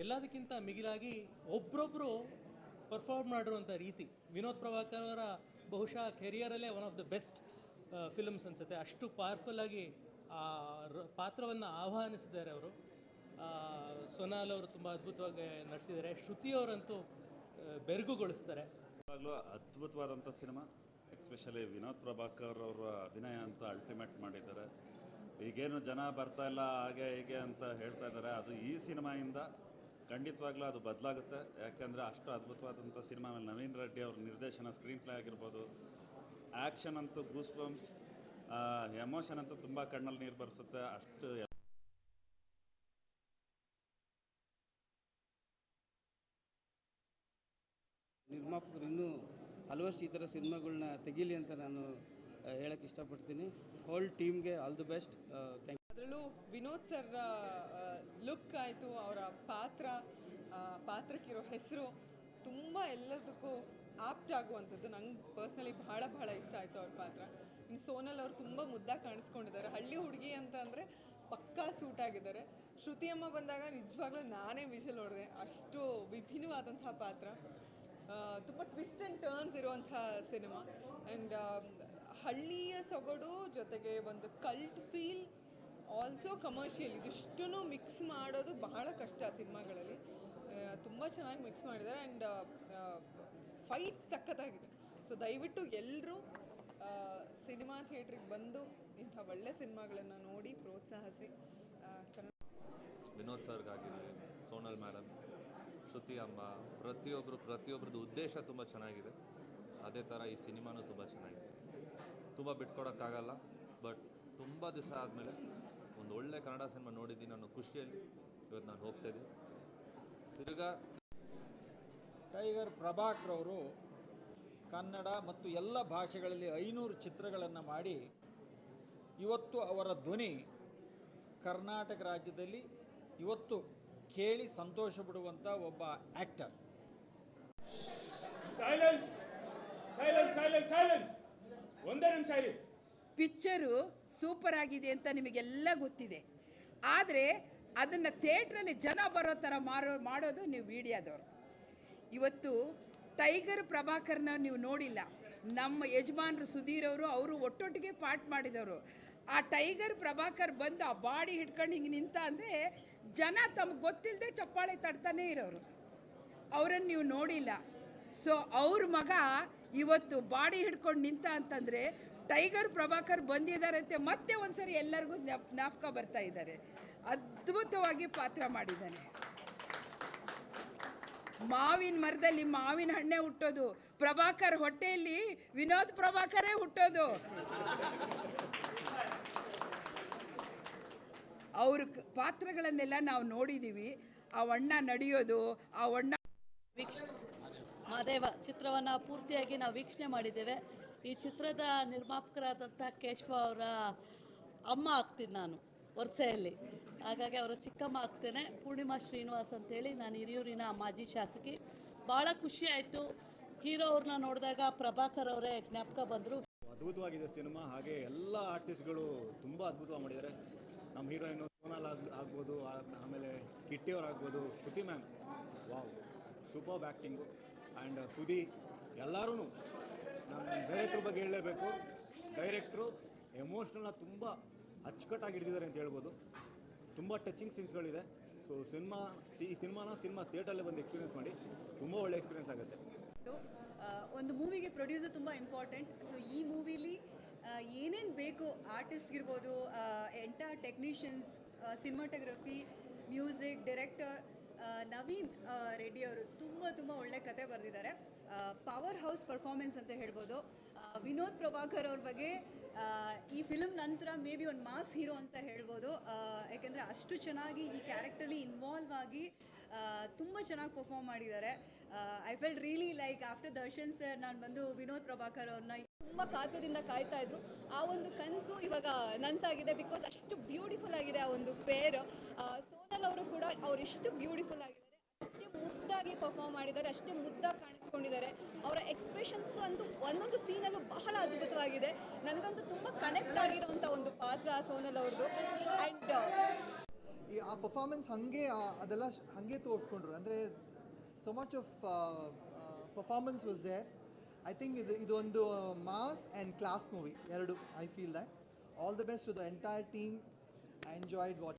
ಎಲ್ಲದಕ್ಕಿಂತ ಮಿಗಿಲಾಗಿ ಒಬ್ಬರೊಬ್ಬರು ಪರ್ಫಾರ್ಮ್ ಮಾಡಿರುವಂಥ ರೀತಿ, ವಿನೋದ್ ಪ್ರಭಾಕರ್ ಅವರ ಬಹುಶಃ ಕೆರಿಯರಲ್ಲೇ one of the best films ಅನಿಸುತ್ತೆ. ಅಷ್ಟು ಪವರ್ಫುಲ್ಲಾಗಿ ಆ ಪಾತ್ರವನ್ನು ಆಹ್ವಾನಿಸಿದ್ದಾರೆ ಅವರು. ಸೋನಾಲ್ ಅವರು ತುಂಬ ಅದ್ಭುತವಾಗಿ ನಡೆಸಿದ್ದಾರೆ. ಶ್ರುತಿಯವರಂತೂ ಬೆರಗುಗೊಳಿಸ್ತಾರೆ. ಅದ್ಭುತವಾದಂಥ ಸಿನಿಮಾ, ಎಸ್ಪೆಷಲಿ ವಿನೋದ್ ಪ್ರಭಾಕರ್ ಅವರ ಅಭಿನಯ ಅಂತ ಅಲ್ಟಿಮೇಟ್ ಮಾಡಿದ್ದಾರೆ. ಈಗೇನು ಜನ ಬರ್ತಾ ಇಲ್ಲ ಹಾಗೆ ಹೀಗೆ ಅಂತ ಹೇಳ್ತಾ ಇದ್ದಾರೆ, ಅದು ಈ ಸಿನಿಮಾಯಿಂದ ಖಂಡಿತವಾಗ್ಲೂ ಅದು ಬದಲಾಗುತ್ತೆ. ಯಾಕೆಂದರೆ ಅಷ್ಟು ಅದ್ಭುತವಾದಂಥ ಸಿನಿಮಾ. ಆಮೇಲೆ ನವೀನ್ ರೆಡ್ಡಿ ಅವ್ರ ನಿರ್ದೇಶನ, ಸ್ಕ್ರೀನ್ ಪ್ಲೇ ಆಗಿರ್ಬೋದು, ಆ್ಯಕ್ಷನ್ ಅಂತೂ ಗೂಸ್ ಬಂಪ್ಸ್, ಎಮೋಷನ್ ಅಂತೂ ತುಂಬ ಕಣ್ಣಲ್ಲಿ ನೀರು ಬರೆಸುತ್ತೆ. ಅಷ್ಟು ನಿರ್ಮಾಪಕರು ಇನ್ನೂ ಹಲವಷ್ಟು ಈ ಥರ ಸಿನಿಮಾಗಳನ್ನ ತೆಗೀಲಿ ಅಂತ ನಾನು ಹೇಳಕ್ಕೆ ಇಷ್ಟಪಡ್ತೀನಿ. ಹೋಲ್ ಟೀಮ್ಗೆ all the best. Thank you. ಅದರಲ್ಲೂ ವಿನೋದ್ ಸರ್ ಲುಕ್ ಆಯಿತು, ಅವರ ಪಾತ್ರಕ್ಕಿರೋ ಹೆಸರು ತುಂಬ ಎಲ್ಲದಕ್ಕೂ ಆಪ್ಟ್ ಆಗುವಂಥದ್ದು. ನಂಗೆ ಪರ್ಸ್ನಲಿ ಬಹಳ ಇಷ್ಟ ಆಯಿತು ಅವ್ರ ಪಾತ್ರ. ಇನ್ನು ಸೋನಲ್ ಅವರು ತುಂಬ ಮುದ್ದಾಗಿ ಕಾಣಿಸ್ಕೊಂಡಿದ್ದಾರೆ. ಹಳ್ಳಿ ಹುಡುಗಿ ಅಂತ ಅಂದರೆ ಪಕ್ಕಾ ಸೂಟ್ ಆಗಿದ್ದಾರೆ. ಶ್ರುತಿ ಅಮ್ಮ ಬಂದಾಗ ನಿಜವಾಗ್ಲೂ ನಾನೇ ವಿಷಲ್ ಹೊಡೆದೆ. ಅಷ್ಟು ವಿಭಿನ್ನವಾದಂತಹ ಪಾತ್ರ, ತುಂಬ ಟ್ವಿಸ್ಟ್ ಆ್ಯಂಡ್ ಟರ್ನ್ಸ್ ಇರುವಂಥ ಸಿನಿಮಾ. ಆ್ಯಂಡ್ ಹಳ್ಳಿಯ ಸೊಗಡು ಜೊತೆಗೆ ಒಂದು ಕಲ್ಟ್ ಫೀಲ್, ಆಲ್ಸೋ ಕಮರ್ಷಿಯಲ್, ಇದಿಷ್ಟೂ ಮಿಕ್ಸ್ ಮಾಡೋದು ಬಹಳ ಕಷ್ಟ ಸಿನಿಮಾಗಳಲ್ಲಿ. ತುಂಬ ಚೆನ್ನಾಗಿ ಮಿಕ್ಸ್ ಮಾಡಿದ್ದಾರೆ. ಆ್ಯಂಡ್ ಫೈಟ್ ಸಖತ್ತಾಗಿದೆ. ಸೊ ದಯವಿಟ್ಟು ಎಲ್ಲರೂ ಸಿನಿಮಾ ಥಿಯೇಟ್ರಿಗೆ ಬಂದು ಇಂಥ ಒಳ್ಳೆ ಸಿನಿಮಾಗಳನ್ನು ನೋಡಿ ಪ್ರೋತ್ಸಾಹಿಸಿ. ವಿನೋದ್ ಸರ್ಗಾಗಿರಲಿ, ಸೋನಲ್ ಮೇಡಮ್, ಶ್ರುತಿ ಅಮ್ಮ, ಪ್ರತಿಯೊಬ್ಬರದ್ದು ಉದ್ದೇಶ ತುಂಬ ಚೆನ್ನಾಗಿದೆ. ಅದೇ ಥರ ಈ ಸಿನಿಮಾನೂ ತುಂಬ ಚೆನ್ನಾಗಿದೆ. ತುಂಬ ಬಿಟ್ಕೊಡೋಕ್ಕಾಗಲ್ಲ, ಬಟ್ ತುಂಬ ದಿವಸ ಆದಮೇಲೆ ಒಂದು ಒಳ್ಳೆ ಕನ್ನಡ ಸಿನಿಮಾ ನೋಡಿದ್ದೀನಿ ಅನ್ನೋ ಖುಷಿಯಲ್ಲಿ ಇವತ್ತು ನಾನು ಹೋಗ್ತಾಯಿದ್ದೀನಿ. ತಿರ್ಗಾ ಟೈಗರ್ ಪ್ರಭಾಕರ್ ಅವರು ಕನ್ನಡ ಮತ್ತು ಎಲ್ಲ ಭಾಷೆಗಳಲ್ಲಿ 500 ಚಿತ್ರಗಳನ್ನು ಮಾಡಿ ಇವತ್ತು ಅವರ ಧ್ವನಿ ಕರ್ನಾಟಕ ರಾಜ್ಯದಲ್ಲಿ ಇವತ್ತು ಕೇಳಿ ಸಂತೋಷ ಪಡುವಂಥ ಒಬ್ಬ ಆ್ಯಕ್ಟರ್. ಒಂದೇ ನಿಮಿಷ ಇರಿ. ಪಿಕ್ಚರು ಸೂಪರ್ ಆಗಿದೆ ಅಂತ ನಿಮಗೆಲ್ಲ ಗೊತ್ತಿದೆ. ಆದರೆ ಅದನ್ನು ಥಿಯೇಟ್ರಲ್ಲಿ ಜನ ಬರೋ ಥರ ಮಾಡೋದು ನೀವು ಮೀಡಿಯಾದವರು. ಇವತ್ತು ಟೈಗರ್ ಪ್ರಭಾಕರ್ನ ನೀವು ನೋಡಿಲ್ಲ. ನಮ್ಮ ಯಜಮಾನರು ಸುಧೀರ್ ಅವರು ಒಟ್ಟೊಟ್ಟಿಗೆ ಪಾಠ ಮಾಡಿದವರು. ಆ ಟೈಗರ್ ಪ್ರಭಾಕರ್ ಬಂದು ಆ ಬಾಡಿ ಹಿಡ್ಕೊಂಡು ಹಿಂಗೆ ನಿಂತ ಅಂದರೆ ಜನ ತಮಗೆ ಗೊತ್ತಿಲ್ಲದೆ ಚಪ್ಪಾಳೆ ತಡ್ತಾನೆ ಇರೋರು. ಅವರನ್ನು ನೀವು ನೋಡಿಲ್ಲ. ಸೊ ಅವ್ರ ಮಗ ಇವತ್ತು ಬಾಡಿ ಹಿಡ್ಕೊಂಡು ನಿಂತ ಅಂತಂದರೆ ಟೈಗರ್ ಪ್ರಭಾಕರ್ ಬಂದಿದ್ದಾರಂತೆ ಮತ್ತೆ ಒಂದ್ಸರಿ ಎಲ್ಲರಿಗೂ ಜ್ಞಾಪಕ ಬರ್ತಾ ಇದ್ದಾರೆ. ಅದ್ಭುತವಾಗಿ ಪಾತ್ರ ಮಾಡಿದ್ದಾನೆ. ಮಾವಿನ ಮರದಲ್ಲಿ ಮಾವಿನ ಹಣ್ಣೆ ಹುಟ್ಟೋದು, ಪ್ರಭಾಕರ್ ಹೊಟ್ಟೆಯಲ್ಲಿ ವಿನೋದ್ ಪ್ರಭಾಕರೇ ಹುಟ್ಟೋದು. ಅವ್ರ ಪಾತ್ರಗಳನ್ನೆಲ್ಲ ನಾವು ನೋಡಿದ್ದೀವಿ. ಆ ಅಣ್ಣ ನಡೆಯೋದು, ಆ ಅಣ್ಣ ಮಾದೇವ ಚಿತ್ರವನ್ನು ಪೂರ್ತಿಯಾಗಿ ನಾವು ವೀಕ್ಷಣೆ ಮಾಡಿದ್ದೇವೆ. ಈ ಚಿತ್ರದ ನಿರ್ಮಾಪಕರಾದಂಥ ಕೇಶವ ಅವರ ಅಮ್ಮ ಆಗ್ತೀನಿ ನಾನು ವರ್ಷೆಯಲ್ಲಿ, ಹಾಗಾಗಿ ಅವರ ಚಿಕ್ಕಮ್ಮ ಆಗ್ತೇನೆ. ಪೂರ್ಣಿಮಾ ಶ್ರೀನಿವಾಸ್ ಅಂತೇಳಿ, ನಾನು ಹಿರಿಯೂರಿನ ಮಾಜಿ ಶಾಸಕಿ. ಭಾಳ ಖುಷಿ ಆಯಿತು. ಹೀರೋ ಅವ್ರನ್ನ ನೋಡಿದಾಗ ಪ್ರಭಾಕರ್ ಅವರೇ ಜ್ಞಾಪಕ ಬಂದರು. ಅದ್ಭುತವಾಗಿದೆ ಸಿನಿಮಾ. ಹಾಗೆ ಎಲ್ಲ ಆರ್ಟಿಸ್ಟ್ಗಳು ತುಂಬ ಅದ್ಭುತವಾಗಿ ಮಾಡಿದ್ದಾರೆ. ನಮ್ಮ ಹೀರೋಯಿನು ಸೋನಾಲ್ ಆಗ್ಬೋದು, ಆಮೇಲೆ ಕಿಟ್ಟಿಯವರಾಗ್ಬೋದು, Shruti ma'am, wow, superb acting. And Sudhi, ಎಲ್ಲರೂ ನಮ್ಮ ಡೈರೆಕ್ಟ್ರ್ ಬಗ್ಗೆ ಹೇಳಲೇಬೇಕು. ಡೈರೆಕ್ಟ್ರು ಎಮೋಷ್ನಲ್ನ ತುಂಬ ಅಚ್ಚುಕಟ್ಟಾಗಿ ಹಿಡಿದಿದ್ದಾರೆ ಅಂತ ಹೇಳ್ಬೋದು. ತುಂಬ ಟಚಿಂಗ್ ಸೀನ್ಸ್ಗಳಿದೆ. ಸೊ ಈ ಸಿನಿಮಾ ಥಿಯೇಟರಲ್ಲೇ ಬಂದು ಎಕ್ಸ್ಪೀರಿಯೆನ್ಸ್ ಮಾಡಿ, ತುಂಬ ಒಳ್ಳೆ ಎಕ್ಸ್ಪೀರಿಯೆನ್ಸ್ ಆಗುತ್ತೆ. ಒಂದು ಮೂವಿಗೆ ಪ್ರೊಡ್ಯೂಸರ್ ತುಂಬ ಇಂಪಾರ್ಟೆಂಟ್. ಸೊ ಈ ಮೂವಿಲಿ ಏನೇನು ಬೇಕು, ಆರ್ಟಿಸ್ಟ್ಗಿರ್ಬೋದು, entire technicians, cinematography, music director Naveen Reddy ಅವರು ತುಂಬ ಒಳ್ಳೆ ಕತೆ ಬರೆದಿದ್ದಾರೆ. ಪವರ್ ಹೌಸ್ ಪರ್ಫಾರ್ಮೆನ್ಸ್ ಅಂತ ಹೇಳ್ಬೋದು. ವಿನೋದ್ ಪ್ರಭಾಕರ್ ಅವ್ರ ಬಗ್ಗೆ ಈ ಫಿಲ್ಮ್ ನಂತರ ಮೇ ಬಿ ಒಂದು ಮಾಸ್ ಹೀರೋ ಅಂತ ಹೇಳ್ಬೋದು. ಯಾಕೆಂದರೆ ಅಷ್ಟು ಚೆನ್ನಾಗಿ ಈ ಕ್ಯಾರೆಕ್ಟರ್ಲಿ ಇನ್ವಾಲ್ವ್ ಆಗಿ ತುಂಬ ಚೆನ್ನಾಗಿ ಪರ್ಫಾರ್ಮ್ ಮಾಡಿದ್ದಾರೆ. I felt really like after Darshan sir ನಾನು ಬಂದು ವಿನೋದ್ ಪ್ರಭಾಕರ್ ಅವ್ರನ್ನ ತುಂಬ ಕಾತರದಿಂದ ಕಾಯ್ತಾ ಇದ್ರು. ಆ ಒಂದು ಕನಸು ಇವಾಗ ನನಸಾಗಿದೆ. ಬಿಕಾಸ್ ಅಷ್ಟು ಬ್ಯೂಟಿಫುಲ್ ಆಗಿದೆ ಆ ಒಂದು ಪೇರ್. ಸೋನಲ್ ಅವರು ಕೂಡ ಅವ್ರು ಎಷ್ಟು ಬ್ಯೂಟಿಫುಲ್ ಆಗಿದ್ದಾರೆ, ಅಷ್ಟೇ ಮುದ್ದಾಗಿ ಪರ್ಫಾರ್ಮ್ ಮಾಡಿದ್ದಾರೆ, ಅಷ್ಟೇ ಮುದ್ದಾಗಿ ಕಾಣಿಸ್ಕೊಂಡಿದ್ದಾರೆ. ಅವರ ಎಕ್ಸ್ಪ್ರೆಷನ್ಸ್ ಅಂತೂ ಒಂದೊಂದು ಸೀನಲ್ಲೂ ಬಹಳ ಅದ್ಭುತವಾಗಿದೆ. ನನಗಂತೂ ತುಂಬ ಕನೆಕ್ಟ್ ಆಗಿರೋಂಥ ಒಂದು ಪಾತ್ರ ಸೋನಲ್ ಅವ್ರದ್ದು. ಆ್ಯಂಡ್ ಆ ಪರ್ಫಾರ್ಮೆನ್ಸ್ ಹಾಗೆ ಅದೆಲ್ಲ ಹಾಗೆ ತೋರಿಸ್ಕೊಂಡ್ರು. ಅಂದರೆ so much of performance was there. I think ಇದು ಒಂದು ಮಾಸ್ ಆ್ಯಂಡ್ ಕ್ಲಾಸ್ ಮೂವಿ ಎರಡು. I feel that. All the best to the entire team. I enjoyed watching.